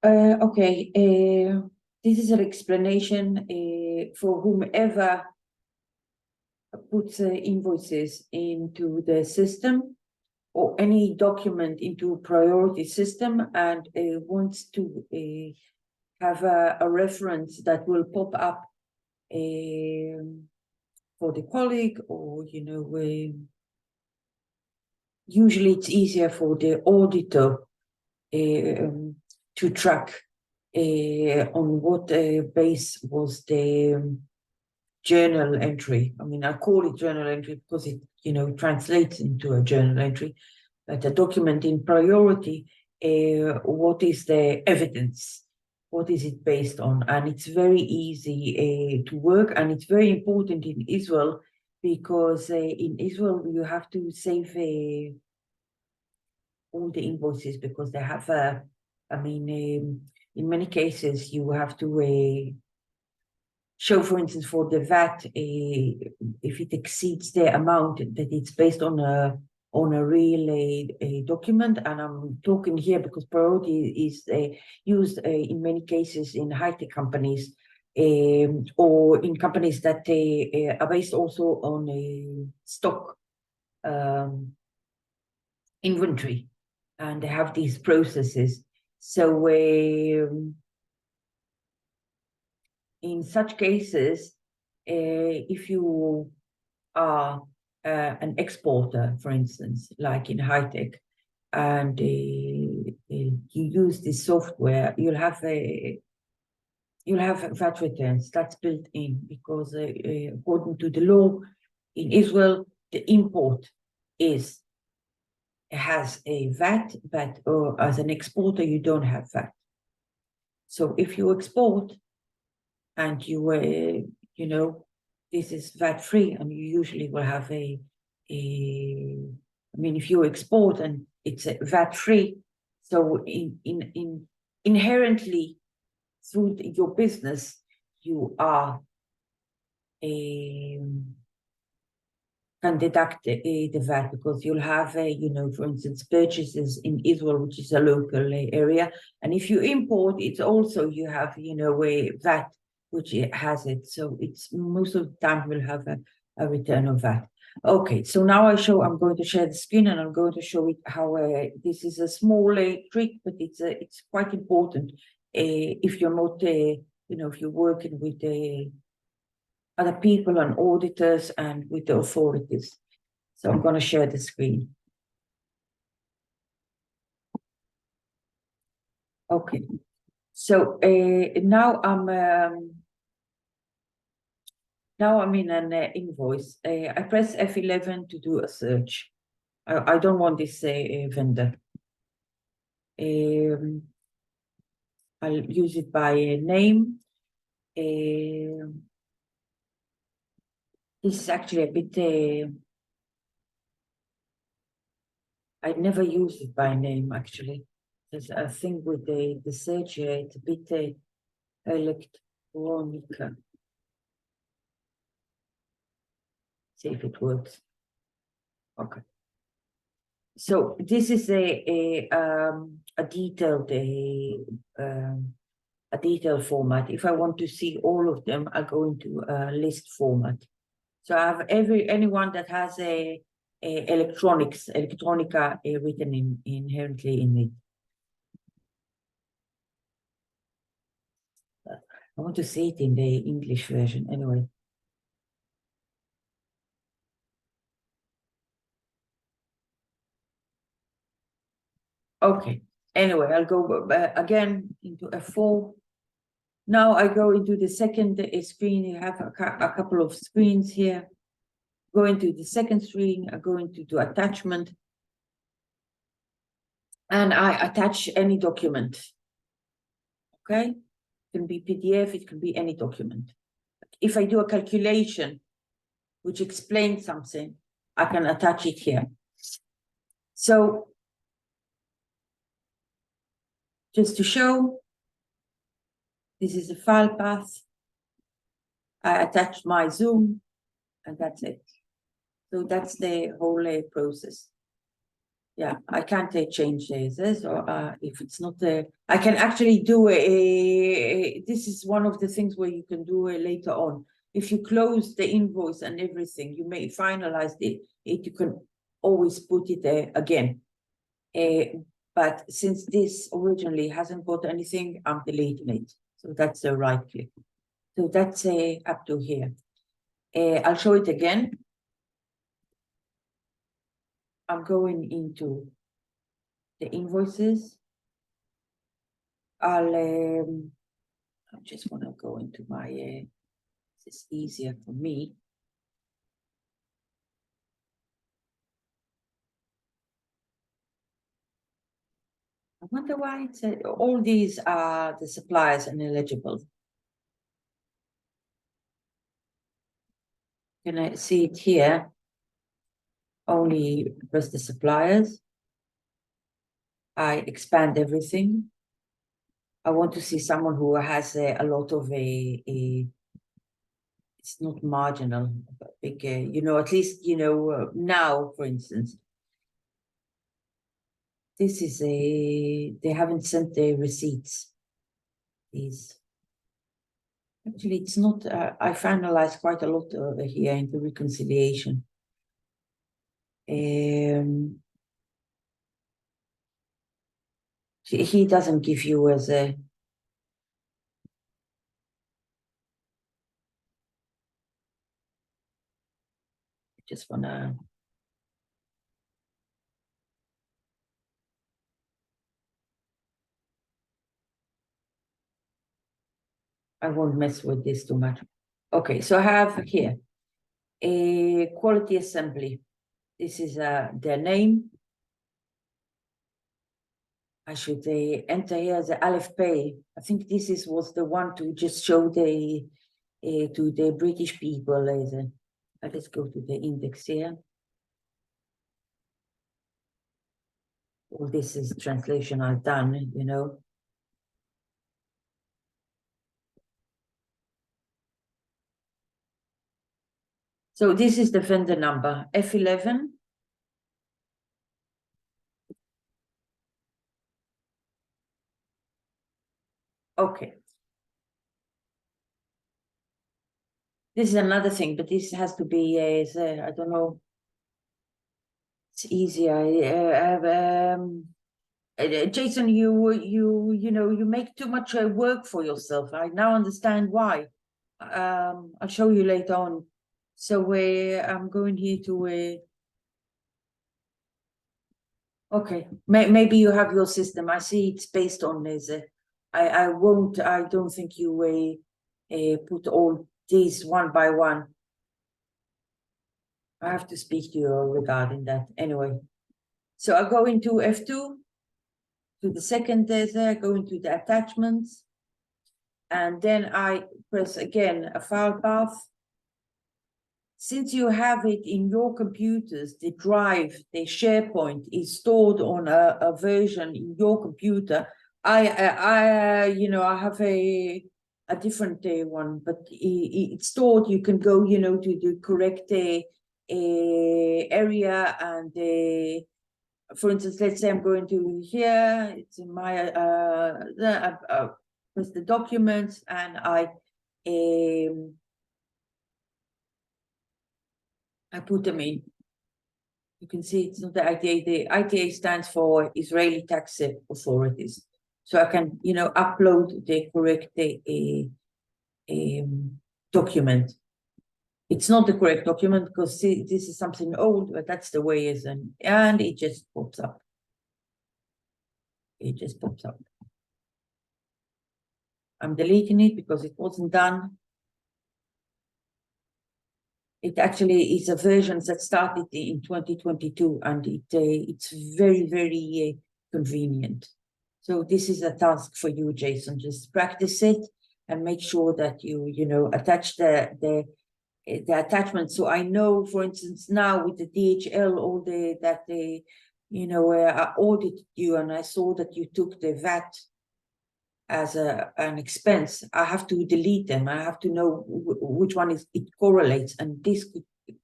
Okay, this is an explanation for whomever puts invoices into the system or any document into priority system and wants to have a reference that will pop up for the colleague, or usually it's easier for the auditor to track on what base was the journal entry. I mean, I call it journal entry because it, translates into a journal entry, but a document in priority, what is the evidence? What is it based on? And it's very easy to work, and it's very important in Israel because in Israel you have to save all the invoices because they have in many cases you have to show, for instance, for the VAT, if it exceeds the amount that it's based on a real document. And I'm talking here because priority is used in many cases in high-tech companies, or in companies that are based also on a stock inventory, and they have these processes. So in such cases, if you are an exporter, for instance, like in high tech, and you use this software, you'll have VAT returns that's built in, because according to the law in Israel, the import has a VAT, but as an exporter, you don't have VAT. So if you export and you, this is VAT free, and you usually will have I mean, if you export and it's VAT free, so inherently through your business, you are can deduct the VAT, because you'll have, for instance, purchases in Israel, which is a local area. And if you import, it's also, you have, a VAT, which it has it. So it's most of the time we'll have a return of VAT. Okay, so now I'm going to share the screen, and I'm going to show it how this is a small trick, but it's quite important if you're not, if you're working with other people and auditors and with the authorities. So I'm going to share the screen. Okay, so now I'm in an invoice. I press F11 to do a search. I don't want this vendor. I'll use it by name. This is actually a bit, I never use it by name, actually. There's a thing with the search here, it's a bit electronica. See if it works. Okay. So this is a detailed format. If I want to see all of them, I go into a list format. So I have anyone that has a electronica written inherently in it. I want to see it in the English version anyway. Okay, anyway, I'll go again into F4. Now I go into the second screen. You have a couple of screens here. Go into the second screen, I go into the attachment, and I attach any document. Okay, it can be PDF, it can be any document. If I do a calculation which explains something, I can attach it here. So just to show, this is a file path. I attach my Zoom, and that's it. So that's the whole process. Yeah, I can't change this, or if it's not there, I can actually do this is one of the things where you can do it later on. If you close the invoice and everything, you may finalize it, you can always put it there again. But since this originally hasn't got anything, I'm deleting it. So that's the right click. So that's up to here. I'll show it again. I'm going into the invoices. I just want to go into my, it's easier for me. I wonder why it's all these are the suppliers ineligible. Can I see it here? Only press the suppliers. I expand everything. I want to see someone who has a lot of it's not marginal, but big, at least, now, for instance, this is they haven't sent their receipts. These. Actually, it's not, I finalized quite a lot over here in the reconciliation. He doesn't give you as a, just wanna, I won't mess with this too much. Okay, so I have here a quality assembly. This is their name. I should enter here the Aleph Pay. I think this was the one to just show the to the British people. Let's go to the index here. All this is translation I've done, So this is the vendor number, F11. Okay. This is another thing, but this has to be, I don't know. It's easier. Jason, you make too much work for yourself. I now understand why. I'll show you later on. So I'm going here to okay, maybe you have your system. I see it's based on this. I don't think you put all these one by one. I have to speak to you regarding that anyway. So I go into F2 to the second there, go into the attachments, and then I press again a file path. Since you have it in your computers, the drive, the SharePoint is stored on a version in your computer. I have a different one, but it's stored. You can go, to the correct area, and for instance, let's say I'm going to here. It's in my press the documents, and I put them in. You can see it's not the ITA. The ITA stands for Israeli Tax Authorities. So I can, upload the correct document. It's not the correct document because this is something old, but that's the way it is, and it just pops up. It just pops up. I'm deleting it because it wasn't done. It actually is a version that started in 2022, and it's very, very convenient. So this is a task for you, Jason. Just practice it and make sure that you attach the attachment. So I know, for instance, now with the DHL, all I audited you and I saw that you took the VAT as an expense. I have to delete them. I have to know which one it correlates, and this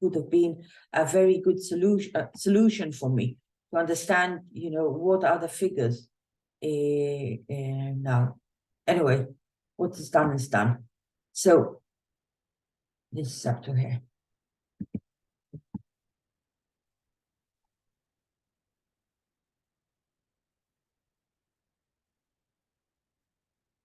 could have been a very good solution for me. to understand, what are the figures now. Anyway, what is done is done. So this is up to here.